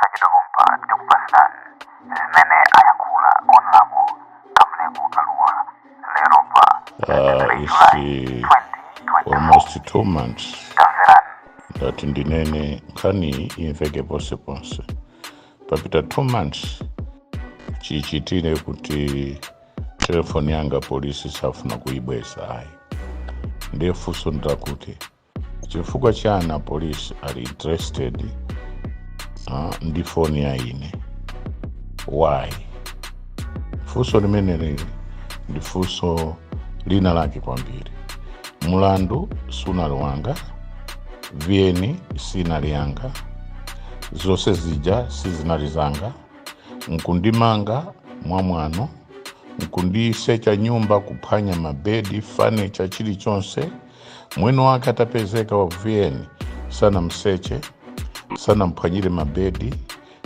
Sagitogumpa Dukpastan Zimene Ayakula Onlabo Kamlebu Alua Leropa It's almost 2 months that ndinene kani imveke ponse papita 2 months chichitire kuti telefoni yanga polisi safuna kuibweza ayi ndefunso ndakuti chifukwa chana polisi ali interested ndi foni ya ine why funso limene ndi funso lina lake kwambiri. Mulandu sunali wanga, vyeni sinali yanga, zose zija sizinali zanga, nkundimanga mwamwano, nkundisecha nyumba kuphanya mabedi furniture chilichonse, mwino wake atapezeka wa vyeni sana mseche, sana mphanyire mabedi,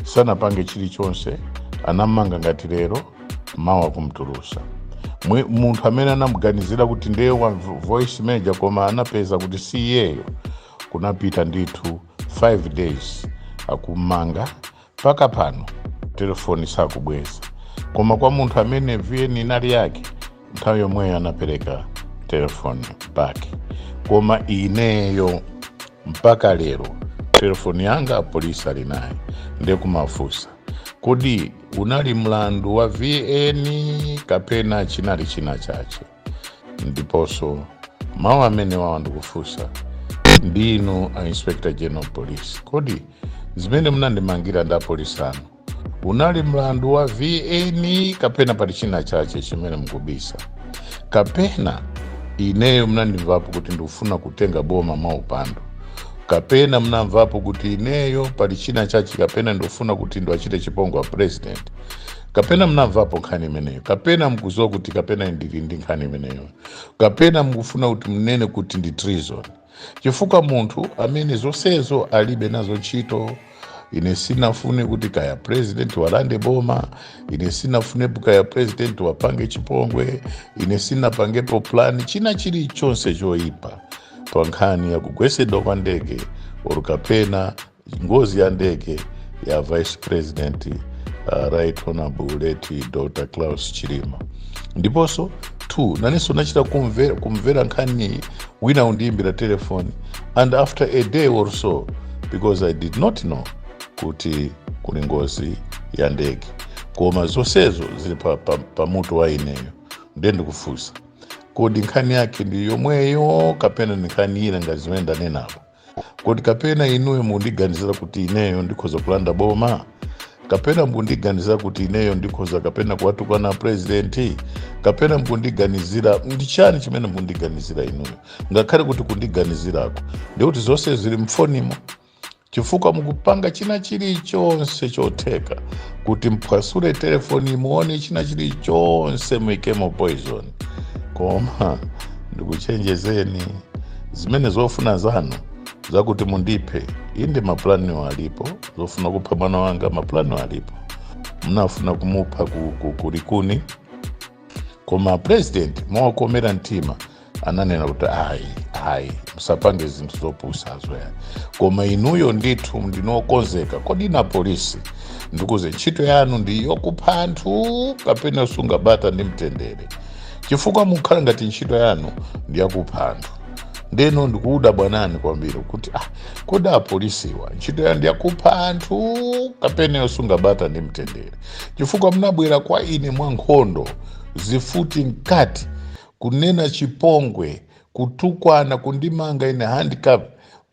sana pange chilichonse, anamanga ngati lero mawa kumtulusa. Munthu amene anamuganizira kuti ndiye wa voice major koma anapeza kuti si yeyo, kunapita ndithu 5 days akumanga paka pano telefoni sakubweza. Koma kwa munthu amene vyeni inali yake nthawi yomweyo anapereka telefoni back. Koma ineyo mpaka lero telefoni yanga polisi ali naye ndiye kumafusa kodi unali mlandu wa VN kapena chinali china chache. Ndiponso mawu amene wawa ndikufusa ndinu a Inspector General Police, kodi zimene munandimangira nda polisi anu unali mlandu wa VN kapena pali china chache chimene mukubisa, kapena ineyo munandimvapo kuti ndikufuna kutenga boma mwaupando, kapena mnamvapo kuti ineyo pali china chachi, kapena ndofuna kuti ndo achite chipongwe wa president, kapena mnamvapo nkhani imeneyo, kapena mkuzowa kuti kapena ndili ndi nkhani imeneyo, kapena mkufuna kuti mnene kuti ndi treason. Chifukwa munthu amene zonsezo alibe nazo ntchito. Ine sinafune kuti kaya president walande boma, ine sinafune kaya president wapange chipongwe, ine sinapangepo plan china chilichonse choyipa pa nkhani ya kugwesedwa kwa ndege orukapena ngozi ya ndege ya Vice President Right Honorable late Dr. Klaus Chilima. Ndiponso 2 naneso nachita kumvera nkhani wina undiimbira telefoni, and after a day or so, because I did not know kuti kuli ngozi ya ndege, koma zonsezo zili pa mutu wa ineyo, ndiye ndikufusa kodi nkhani yake ndi yomweyo kapena nkhani ina ngati zimene ndanenapo. Kodi kapena inuyo mundiganizira kuti ineyo ndikhoza kulanda boma, kapena mundiganizira kuti ineyo ndikhoza kapena kuwatukana president, kapena mundiganizira ndi chani chimene mundiganizira inuyo. Ngakhale kuti kundiganizirako ndi kuti zonse zili mfonimo, chifukwa mukupanga china chilichonse chotheka kuti mphwasule telefoni muone china chilichonse muikemo poison. Koma ndikuchenjezeni zimene zofuna zanu zakuti mundiphe inde maplani walipo, zofuna kupha mwana wanga maplani walipo, mnafuna kumupha kulikuni. Koma president mwakomera mtima ananena kuti ayi musapange zinthu zopusazo ya. Koma inuyo ndithu ndinokonzeka. Kodi na polisi ndikuze ntchito yanu ndi yokupha anthu kapena usungabata ndi mtendere? Chifukwa mukhala ngati ntchito yanu ndi yakupha anthu, ndeno ndikuuda bwanani kwambiri kuti kodi apolisiwa ntchito yanu ndi yakupha anthu kapena usungabata ndi mtendere? Chifukwa mnabwera kwa ine mwankhondo zifuti nkati kunena chipongwe, kutukwana, kundimanga ine handicap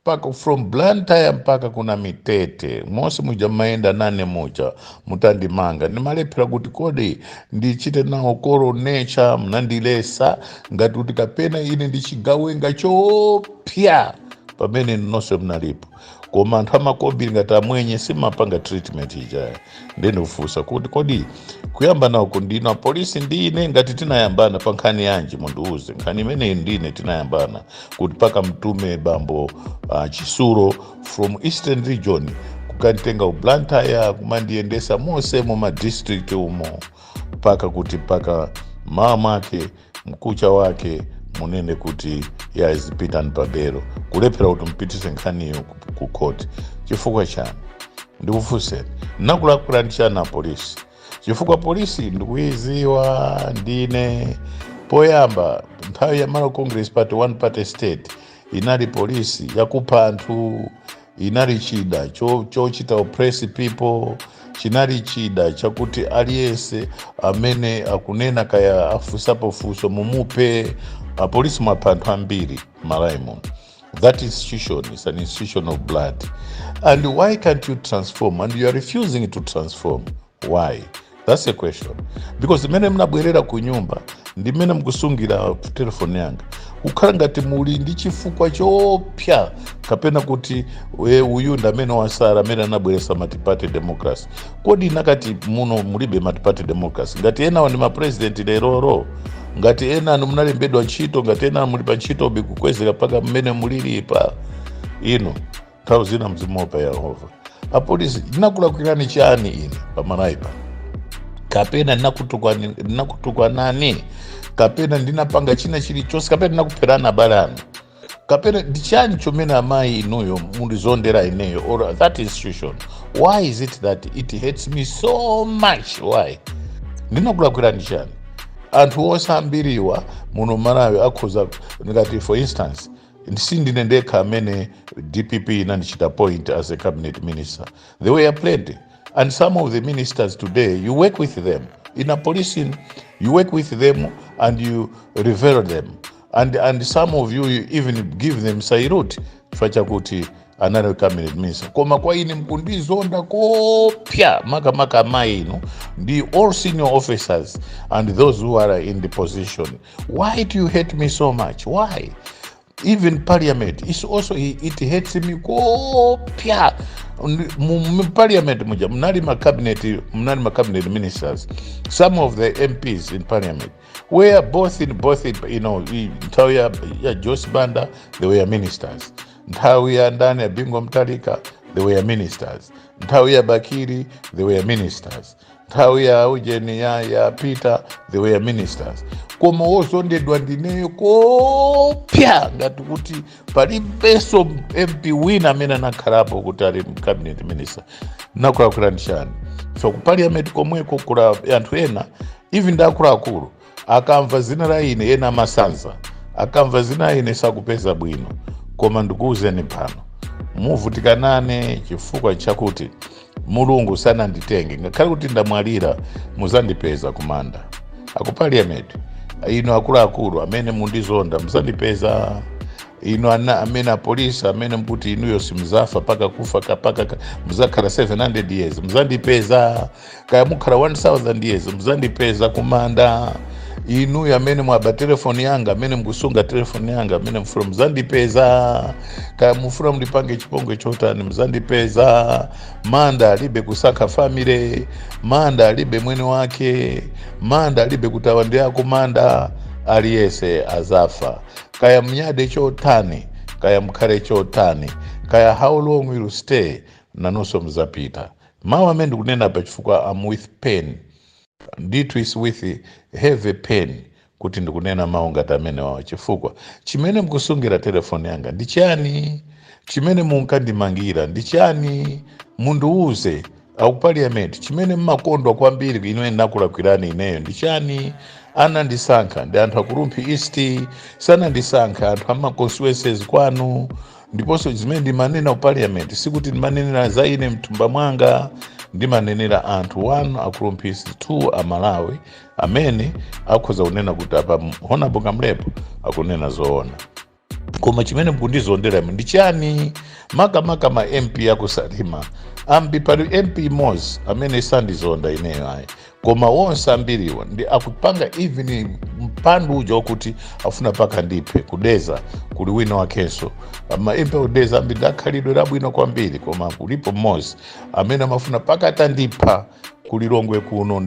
paka from Blantyre mpaka kuna Mitete, monse muja maenda nane muja mutandimanga. Nimalephera kuti kodi ndichite nawo koro nature mnandilesa ngati kuti kapena ine ndichigawenga chopya pamene nonse mnalipo. Koma anthu amakobiri ngati amwenye simapanga treatment ija. Ndene ufusa kuti kodi kuyamba nawo kundina polisi ndine ngati tinayambana pa nkhani yanji munduuze. Nkhani imene ndine tinayambana kuti paka mtume bambo Chisuro from Eastern Region kukanitenga uBlantyre kumandiendesa mose mu district umo paka kuti paka mama ake mkucha wake munene kuti yazipita npabero kulephera kuti mpitise nkhaniyo ku court. Chifukwa chani ndikufunseni nakulakwira ndichana polisi chifukwa polisi ndikuiziwa ndine poyamba nthawi ya Malo Congress Party one party state inali polisi yakupha anthu, inali chida chochita oppress people, chinali chida chakuti aliyense amene akunena kaya afusapo funso mumupe. Apolisi mwapha anthu ambiri Malawi. That institution is an institution of blood. And why can't you transform? And you are refusing to transform. Why? That's the question. Because mene mnabwerera ku nyumba ndi mene mkusungira telefoni yanga kukhala ngati muli ndi chifukwa chopya kapena kuti uyu ndamene wasara amene anabweresa multi-party democracy. Kodi nakati muno mulibe multi-party democracy? Ngati ena ndi mapresident leroro, ngati ena anu munalembedwa ntchito, ngati ena muli pa ntchito bikukwezeka paka mmene mulili pa ino nthawi zina mzimopa Yehova. Apolisi ndinakulakwirani chani ine pamalawi pa? Kapena ndinakutukwa nani? Kapena ndinapanga china chilichonse? Kapena ndinakupherana balano? Kapena ndichani chomene amayi inuyo mulizondera ineyo or that institution? Why is it that it hates me so much? Why? Ndinakulakwirani chani? Anthu osambiriwa muno Malawi akhoza ngati for instance sindine ndekha amene DPP inandichita point as a cabinet minister. There were plenty. And some of the ministers today, you work with them. In a policing, you work with them and you revere them. And some of you even give them sairut fachakuti another cabinet minister. Koma kwa ini mkundizonda kopya maka maino, the all senior officers and those who are in the position. Why do you hate me so much? Why? Even parliament is also, it hates me kopya. Parliament muja mnali ma cabinet ministers. Some of the MPs in parliament were both in you know, Nthawi Joyce Banda, they were ministers. Nthawi ya ndani ya Bingu Mutharika, they were ministers. Nthawi ya Bakiri, they were ministers. Nthawi ya Eugene ya Peter, they were ministers. Koma osondedwa ndineyo kopya ngati kuti palibenso MP wina amene anakhalapo kuti ali cabinet minister. Nakulakwirani chani? So ku parliament komweko kula anthu ena even akuluakulu akamva zina la ine ena masanza, akamva zina ine sakupeza bwino. Koma ndikuwuzeni pano muvutikanane chifukwa chakuti Mulungu sananditenge. Ngakhale kuti ndamwalira muzandipeza kumanda aku parliament. Ino akuluakulu amene mundizonda muzandipeza. Ino amene apolisi amene mkuti inuyo simzafa paka kufa kapaka muzakhala 700 years muzandipeza. Kaya mukhala 1000 years muzandipeza kumanda. Inu amene mwaba telefoni yanga, amene mkusunga telefoni yanga, amene mfura muzandipeza. Kaya mufura mlipange chipongwe chotani muzandipeza. Manda alibe kusaka family, manda alibe mwene wake, manda alibe kutawandea kumanda, aliyese azafa. Kaya mnyade chotani, kaya mkare chotani, kaya how long will you stay, nanuso mzapita. Mawa mendu kunena pa chifukwa I'm with pain. Nditu is with heavy pain kuti ndikunena maungata amene wawo chifukwa chimene mkusungira telefoni yanga ndichani, chimene munkandimangira ndichani, munduuze au parliament chimene mmakondwa kwambiri ino ndakulakwirani ineyo ndichani. Anandisankha ndi anthu akulumpi east, sanandisankha anthu ama constituencies kwanu. Ndiponso zimene ndimanena ku parliament sikuti ndimanenera za ine mtumba mwanga, ndimanenera anthu 1 akulumpi east, 2 amalawi amene akhoza kunena kuti apa Honorable Kamlepo akunena zoona. Koma chimene mkundizondera ndichani? Maka ma MP akusalima ambi pali MP Moz amene sandizonda ineyo ayi. Koma wonse ambiriwa ndi akupanga even mpandu uja okuti afuna paka ndiphe kudeza kuli wina wakenso. Ama MP udeza ambi ndakhalidwe labwino kwambiri koma kulipo Moz amene amafuna paka atandipha kulilongwe kuno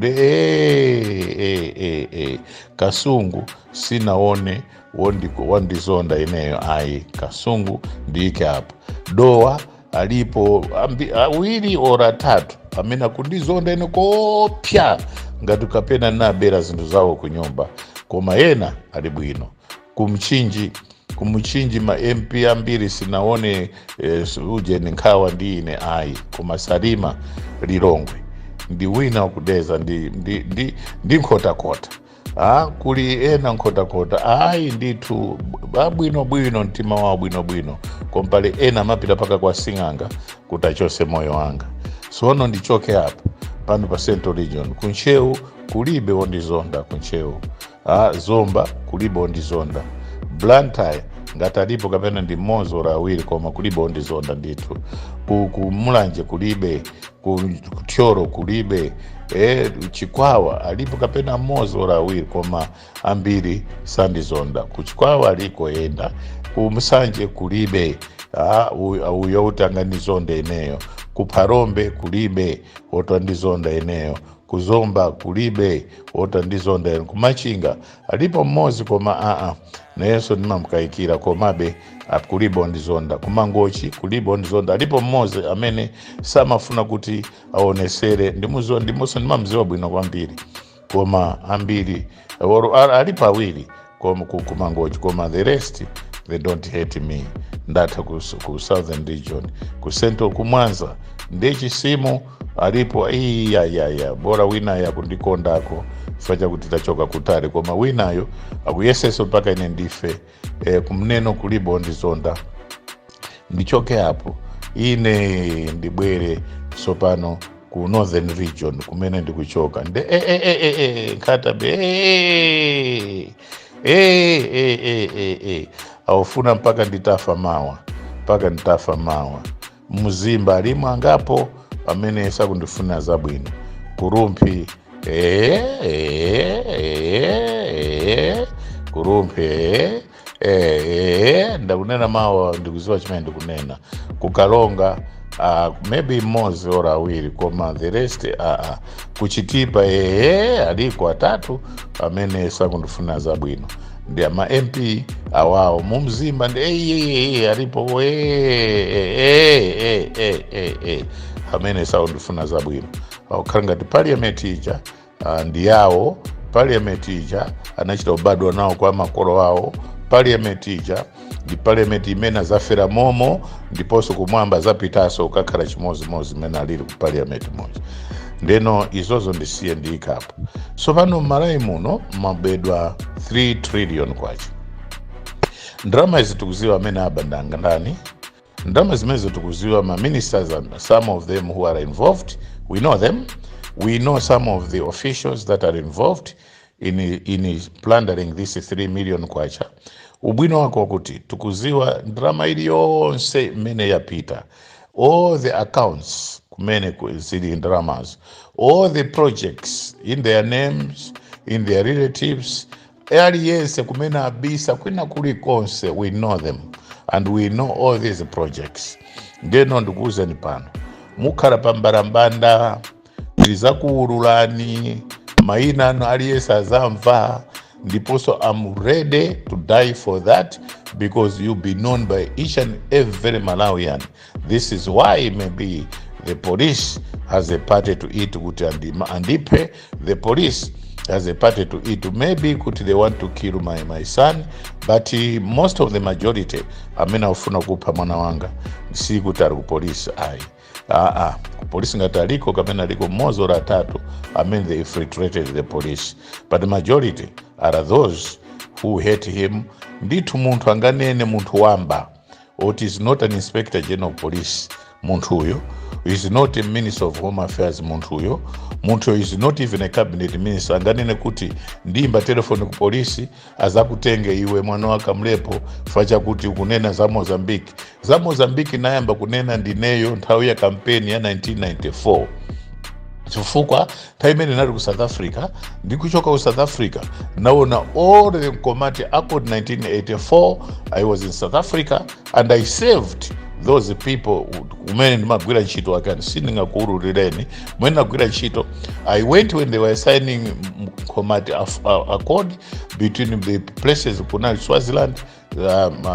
Kasungu sinaone wandizonda ineyo ayi. Kasungu ndike hapa dowa alipo awiri ora 3 amene kundizonda ine kopya ngati kapena nabera zinthu zawo ku nyumba. Koma yena ali bwino kumchinji kumuchinji ma MP ambiri sinaone uje Nkhawa ndine ayi koma Salima Lilongwe ndi wina wakudeza ndi nkhotakota. Kuli ena nkhotakota ayi ndithu bwinobwino mtima wawo bwinobwino kompale ena amapita paka kwa Sing'anga kuti achose moyo wanga. Sono ndichoke apa pano pa Central Region kunchewu kulibe wondizonda kunchewu. Zomba kulibe wondizonda. Blantyre ngati alipo kapena ndi mmodzi ora awiri koma kulibe wondizonda ndithu. Kumulanje kulibe, kutyoro kulibe, Chikwawa alipo kapena mmodzi ora awiri koma ambiri sandizonda. Kuchikwawa aliko enda, kumusanje kulibe uyo utangandizonda eneyo. Kupharombe kulibe otandizonda eneyo. Kuzomba kulibe otandizonda eneyo. Kumachinga alipo mmodzi koma nayenso ndimamukayikira komabe kulibe ondizonda. Kumangochi kulibe ondizonda alipo mmodzi amene samafuna kuti aonesere ndimuso ndimamziwa bwino kwambiri koma ambiri alipo awiri kumangochi koma the rest they don't hate me. Ndatha ku Southern Region. Ku Central kumwanza ndechisimu alipo bora winayo akundikondako facha kuti tachoka kutali koma winayo akuyeseso mpaka ine ndife. Kumneno kulibe ondizonda. Ndichoke hapo ine ndibwere sopano ku Northern Region kumene ndikuchoka Nkatabe awufuna mpaka nditafa mawa. Muzimba alimu angapo amene sakundifuna zabwino. Kurumpi Kurumpi ndakunena mawa ndikuziwa chimene ndikunena. Kukalonga maybe mmodzi ora awiri koma the rest Kuchitipa aliko atatu amene sakundifuna zabwino. Ndi ama MP awawo mumzimba ndi alipo amene sakundifuna zabwino. Awukhala ngati parliament ija ndi yawo. Parliament ija anachita ubadwa nawo kwa makolo awo. Parliament ija ndi parliament imene zafera momo ndiponso kumwamba zapitaso ukakhala chimozimozi imene alili ku parliament moja. Ndeno izozo ndisiye ndiyikapo. So pano m'Malawi muno mabedwa 3 trillion kwacha. Ndrama izi tikuziwa amene abandanga ndani. Ndrama zimene tikuziwa ma ministers and some of them who are involved. We know them. We know some of the officials that are involved in plundering this 3 million kwacha. Ubwino wako wakuti tukuziwa ndrama ili yonse mene yapita. All the accounts kumene zili ndramas. All the projects in their names, in their relatives. Aliyense kumene abisa kwina kulikonse, we know them. And we know all these projects. Ndeno ndikuuzeni pano. Mukhala pambarambanda, lizakuululani, maina ano aliyense azamva. Ndiponso I'm ready to die for that because you'll be known by each and every Malawian. This is why maybe the police has a party to eat kuti andipe. The police has a party to eat. Maybe kuti they want to kill my son, but most of the majority amena ufuna kupha mwana wanga si kuti ali ku police ayi. Police ngati aliko kapena aliko mmodzi ora atatu they infiltrated the police, but the majority are those who hate him. Ndithu munthu anganene munthu wamba what is not an inspector general of police munthu uyo is not a minister of home affairs munthu uyo is not even a cabinet minister anganene kuti ndimba telefoni ku polisi azakutenge iwe mwana waka mlepo facha kuti ukunena za Mozambique nayamba kunena ndineyo nthawi ya kampeni ya 1994 chifukwa taimene nali ku South Africa ndikuchoka ku South Africa naona all the Nkomati Accord 1984. I was in South Africa and I saved those people umene ndimagwira ntchito akani sindingakuululireni mwene nagwira ntchito. I went when they were signing Nkomati Accord between the places kunali Swaziland,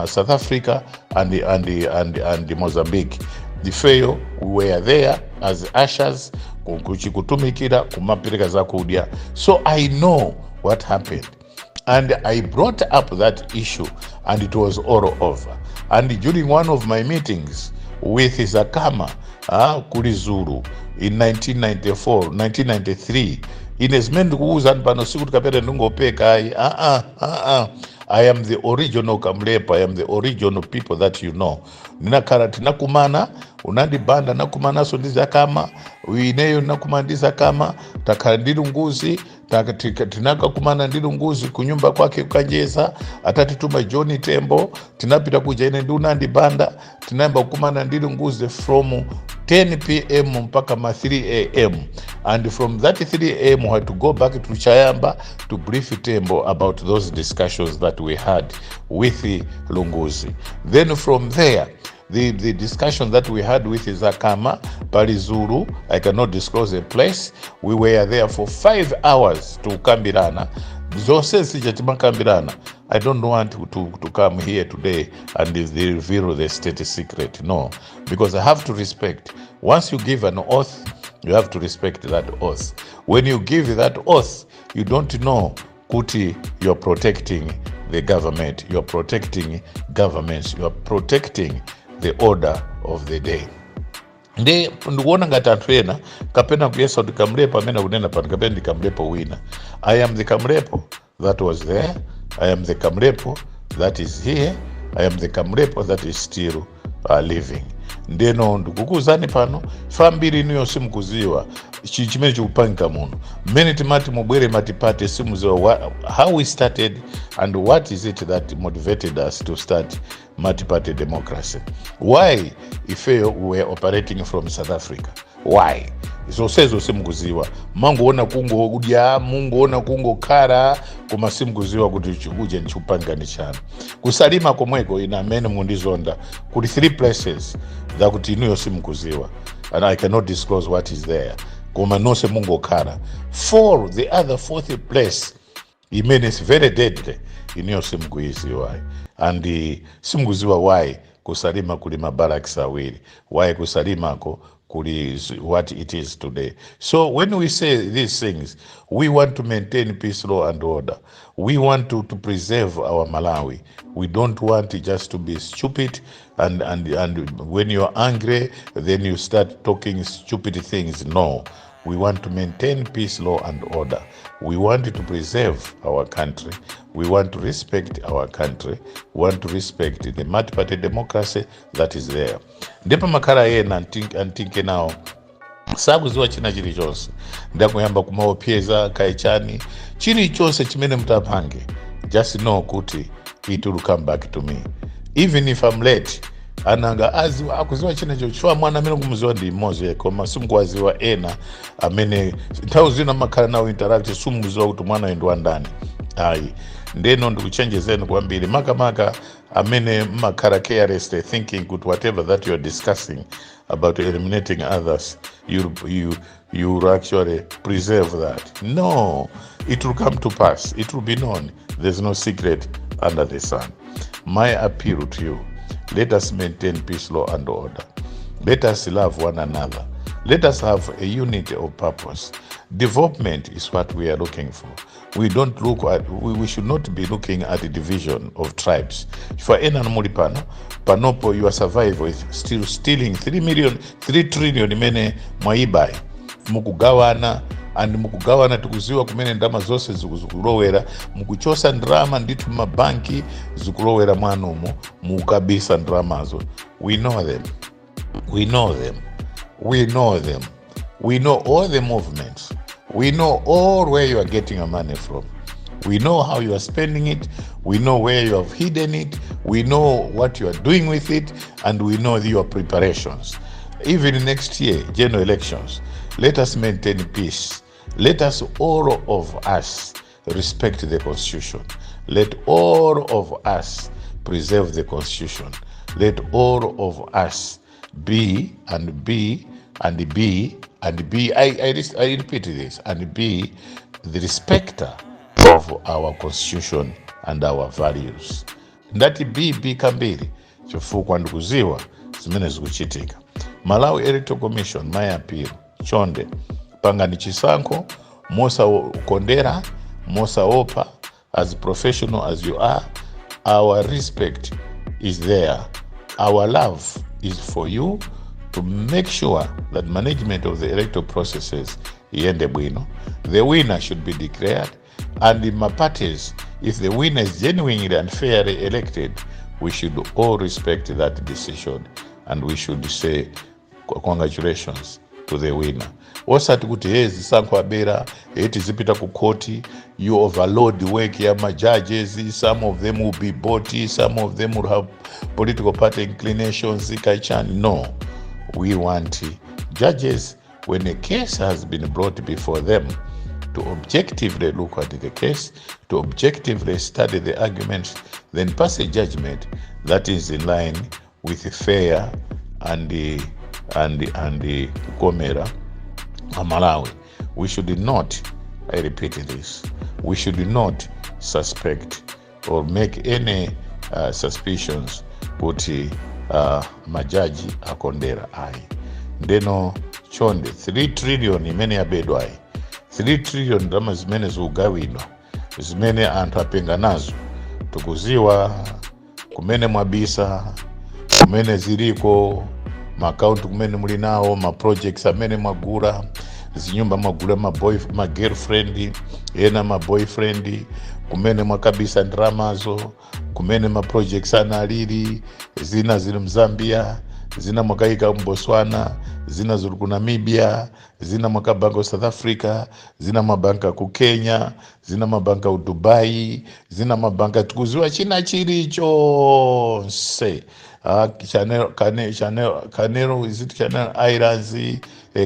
South Africa and Mozambique. The fail, we were there as ushers kuchikumikira kumapirika za kudya. So I know what happened. And I brought up that issue, and it was all over. And during one of my meetings with Zakama Kulizuru in 1993, inesmendi kuuzani pano sikuti kapeta ndingopeka I am the original Kamlepo. I am the original people that you know. Ninakara tinakumana unandibanda nakumana so ndizakama uineyo nakumandiza kama takara ndilunguzi tinaka kumana ndilunguzi kunyumba kwake kukanjeza atatituma Johnny Tembo tinapita kuja ine ndunandibanda tinaimba kumana ndilunguzi from 10 p.m. mpaka 3 a.m. and from that 3 a.m. we had to go back to Chayamba to brief Tembo about those discussions that we had with Lunguzi. Then from there, the discussion that we had with Zakama, Palizuru, I cannot disclose the place. We were there for 5 hours to Kambirana. I don't want to come here today and reveal the state secret. No, because I have to respect. Once you give an oath, you have to respect that oath. When you give that oath, you don't know, Kuti, you're protecting the government, you're protecting governments, you're protecting the order of the day. Nde ndikuona ngati anthu ena kapena kuyesa kuti Kamlepo amene kunena pano kapena ndi Kamlepo wina. I am the Kamlepo that was there. I am the Kamlepo that is here. I am the Kamlepo that is still living. Ndeno ndikukuuzani pano fambiri niyo simukuziwa chimene chikupangika muno mmene timati mubwere matipate simuziwa how we started and what is it that motivated us to start multi-party democracy. Why if we were operating from South Africa? Why? Zosezo simukuziwa mangoona kungo udya mungoona kungo kara koma simukuziwa kuti chikuje nchupanga ni chana kusalima komweko ina amene mundizonda kuti 3 places that kuti inuyo simukuziwa and I cannot disclose what is there koma nonse mungo kara. For the other 4th place imene is very deadly inuyo simukuziwa and simukuziwa why kusalima kuli mabarracks awiri, why kusalimako what it is today. So when we say these things, we want to maintain peace, law and order. We want to preserve our Malawi. We don't want it just to be stupid and when you're angry, then you start talking stupid things. No. We want to maintain peace, law and order. We want to preserve our country. We want to respect our country. We want to respect the multi-party democracy that is there. Ndipo makala yena antinke nao sakuziwa china chilichonse ndakuyamba kumaopyeza kaichani chilichonse chimene mtapange. Just know kuti it will come back to me. Even if I'm late, ananga aziwa akuziwa china chochwa mwana amene kumuziwa ndi imodzi yekho masumkuwaziwa ena amene nthawi zina makhala nawo interact sumuziwa kuti mwana ndo andani. Ayi ndeno ndikuchenjezeni kwambiri makamaka amene makhala careless thinking kuti whatever that you are discussing about eliminating others you actually preserve that. No, it will come to pass. It will be known. There's no secret under the sun. My appeal to you, let us maintain peace, law and order. Let us love one another. Let us have a unity of purpose. Development is what we are looking for. We should not be looking at the division of tribes. For Enanamulipano, Panopo, your survival is still stealing 3 trillion mene mwaibai. Mukugawana and mukugawana tukuziwa kumene ndama zose zikulowera mukuchosa ndrama nditu mabanki zikulowera mwanumo mukabisa ndramazo. We know them. We know them. We know them. We know all the movements. We know all where you are getting your money from. We know how you are spending it. We know where you have hidden it. We know what you are doing with it. And we know your preparations. Even next year, general elections, let us maintain peace. Let us, all of us, respect the Constitution. Let all of us preserve the Constitution. Let all of us be and be and be and be, I repeat this, and be the respecter of our Constitution and our values. Ndati be kambiri chifukwa ndikuziwa zimene zikuchitika. Malawi Electoral Commission, my appeal, chonde pangani chisankho mosa kondera mosa opa as professional as you are, our respect is there. Our love is for you to make sure that management of the electoral processes iende bwino. The winner should be declared, and in my parties, if the winner is genuinely and fairly elected, we should all respect that decision, and we should say congratulations to the winner. Osati kuti zisankho abera zipita ku koti, you overload the work ya ma judges, some of them will be bought, some of them will have political party inclinations. No, we want judges, when a case has been brought before them, to objectively look at the case, to objectively study the arguments, then pass a judgment that is in line with the fair and the Gomera Malawi. We should not, I repeat this, we should not suspect or make any suspicions kuti majaji akondera ayi. Ndeno chonde 3 trillion imene yabedwa ayi, 3 trillion ndalama zimene zikugawidwa, zimene anthu apenga nazo, tukuziwa kumene mwabisa, kumene ziliko maakaunti, kumene muli nawo ma projects amene mwagula, zinyumba mwagula ma girlfriend ena ma boyfriend, kumene mwakabisa ndalamazo, kumene ma projects analili, zina zili Mzambia, zina mwakaika Botswana, zina zili ku Namibia, zina mwakabanka South Africa, zina mabanka ku Kenya, zina mabanka ku Dubai, zina mabanka tukuziwa china chilicho se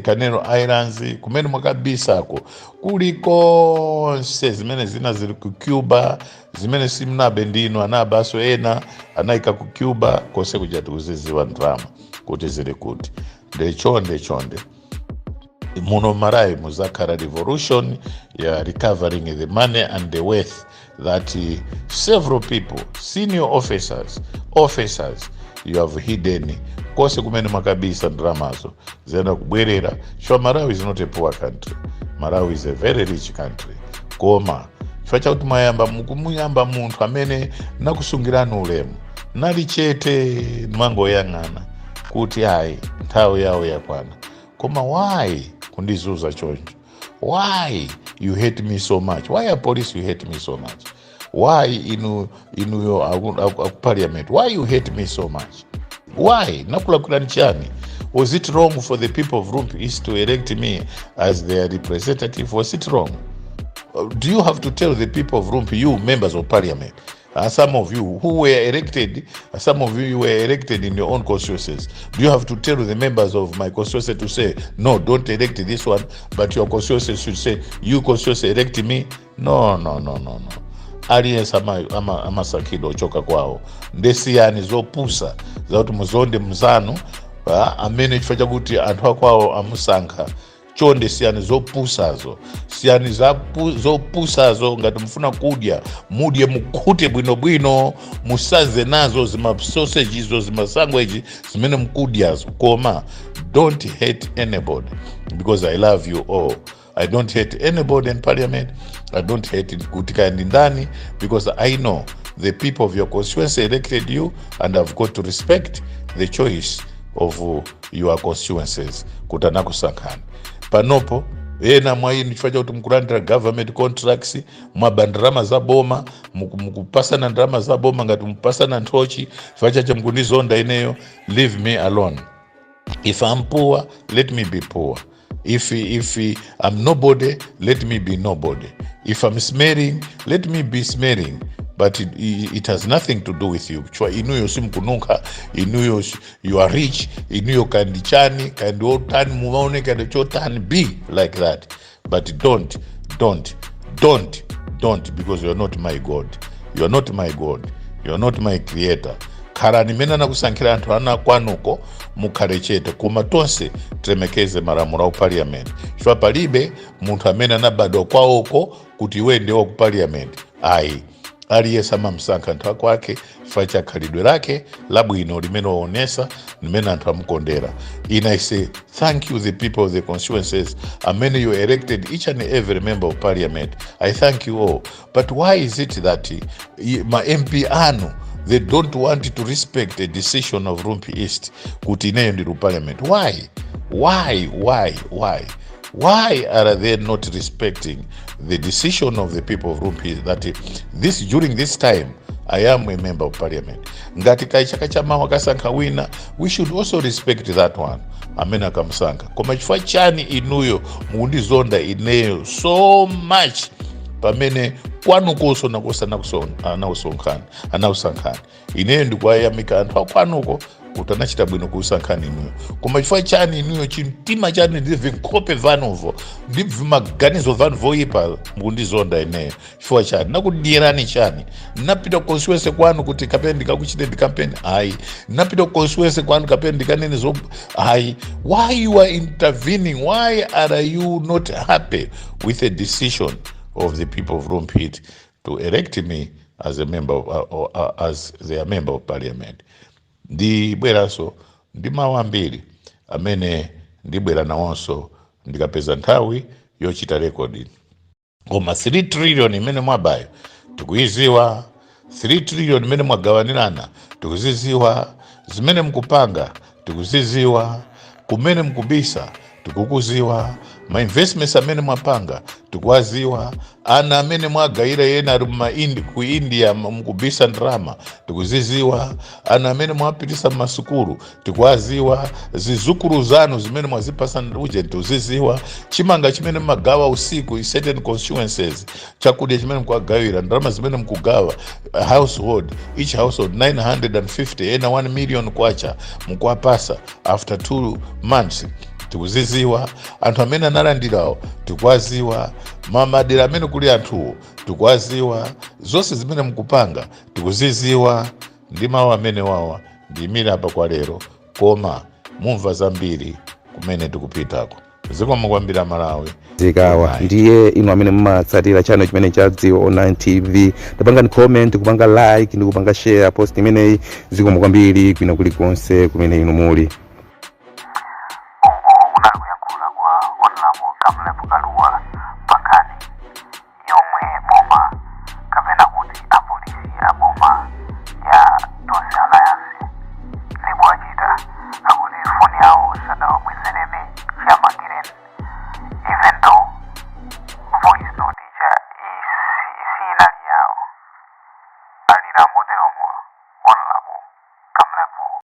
Canero Islands, kumene mwakabisako kuliko zimene zina zili ku Cuba, zimene simunabe ndino anabaso ena anaika ku Cuba, kose kuja tukuziziwa ndalama kuti zili kuti. Chonde muno Malawi muzakhala revolution ya recovering the money and the wealth that several people, senior officers you have hidden kose kumene mwakabisa ndalamazo zena kubwerera. Sure, Malawi is not a poor country. Malawi is a very rich country. Koma chifacha kuti muyamba munthu amene nakusungirani ulemu nali chete mwangoyang'ana kuti ayi nthawi yawo yakwana. Koma why kundizuza choncho? Why you hate me so much? Why are police you hate me so much? Why in your parliament? Why you hate me so much? Why? Nakula nchani? Was it wrong for the people of Rumpi East to elect me as their representative? Was it wrong? Do you have to tell the people of Rumpi, you members of parliament, some of you who were elected, some of you were elected in your own constituencies, do you have to tell the members of my constituency to say, no, don't elect this one, but your constituency should say, you constituency elect me? No. Aliyense amasakhidwa ochoka kwawo ndesiyani zopusa zauti muzonde mzanu amene chifacha kuti anthu akwawo amusankha. Chonde siyani zopusazo, siyani zopusazo. Ngati mfuna kudya mudye mukhute bwinobwino, musaze nazo zima sausages zo zima sandwich zimene mkudyazo. Koma don't hate anybody because I love you all. I don't hate anybody in parliament. I don't hate kutika ndani because I know the people of your constituency elected you, and I've got to respect the choice of your constituencies. Kutanako sankani panopo ena mwaini chifacha kuti mkulandira government contracts, mwabandrama za boma, mukupasana ndrama za boma ngati mupasana nthochi. Chifacha cha mkunizonda ineyo, leave me alone. If I'm poor, let me be poor. If I'm nobody, let me be nobody. If I'm smelling, let me be smelling. But it has nothing to do with you. Chwa inuyo simkunuka, inuyo you are rich, inuyo kandichani, kandi otani muwaone kandi chotani, be like that. But don't, because you are not my God. You are not my God. You are not my creator. Khala nimene nakusankhira anthu ana kwanuko mukhale chete, koma tonse tremekeze malamulo a parliament. Chwa palibe munthu amene anabadwa kwawoko kuti iwe ndiwo ku parliament. Ayi, aliyesama msanka ntwa kwake chifukwa cha khalidwe lake labwino limene waonesa limene anthu amukondera. And I say thank you the people of the constituencies amene you elected each and every member of parliament. I thank you all. But why is it that ma MP anu they don't want to respect the decision of Rumpi East kuti ineyo ndi parliament? Why are they not respecting the decision of the people of Rumpi that during this time I am a member of parliament? Ngati kaichaka chama wakasankha wina, we should also respect that one amene akamsankha. Koma chifukwa chani inuyo mukundizonda ineyo so much pamene kwanuko nakosa anausankhani ineyo ndikuwayamika anthu akwanuko kuti anachita bwino kusankhani inuyo. Koma chifukwa chani inuyo chimtima chani ndibve nkhope vanovo ndibve maganizo vanovo ipa mukundizonda ineyo chifukwa chani? Nakudiyerani chani? Napita constituency kwanu kuti kapena ndikakuchite ndikampeni? Ayi. Napita constituency kwanu kapena ndikanene zo? Ayi. Why you are intervening? Why are you not happy with the decision of the people of Rumpit to elect me as a member as their member of parliament? Ndibweraso ndi mawu ambiri amene ndibwera nawonso ndikapeza nthawi yochita rekodi. Koma 3 trillion imene mwabayo tikuiziwa, 3 trillion imene mwagawanirana tikuziziwa, zimene mkupanga tikuziziwa, kumene mkubisa tikukuziwa, ma investments amene mwapanga tikuwaziwa, ana amene mwagayira yena ali ku India mkubisa ndrama tikuziziwa, ana amene mwapitisa masukulu tikuwaziwa, zizukuru zanu zimene mwazipasa uje tikuziziwa, chimanga chimene magawa usiku certain constituencies, chakudya chimene mkwagawira, ndrama zimene mkugawa household, each household 950 ena 1 million kwacha mkwapasa after 2 months tikuziziwa, anthu amene analandirawo tikuwaziwa, mamadera amene kuli anthuwo tikuwaziwa, zonse zimene mkupanga tikuziziwa. Ndi mawu amene wawa ndiyimira apa kwa lero, koma mumva zambiri kumene tikupitako. Zikomo kwambiri Malawi zikawa ndiye inu amene mmatsatira channel chimene cha Dziwo Online TV, tapanga comment, kupanga like, ndi kupanga share post imeneyi. Zikomo kwambiri kwina kulikonse kumene inu muli. Even though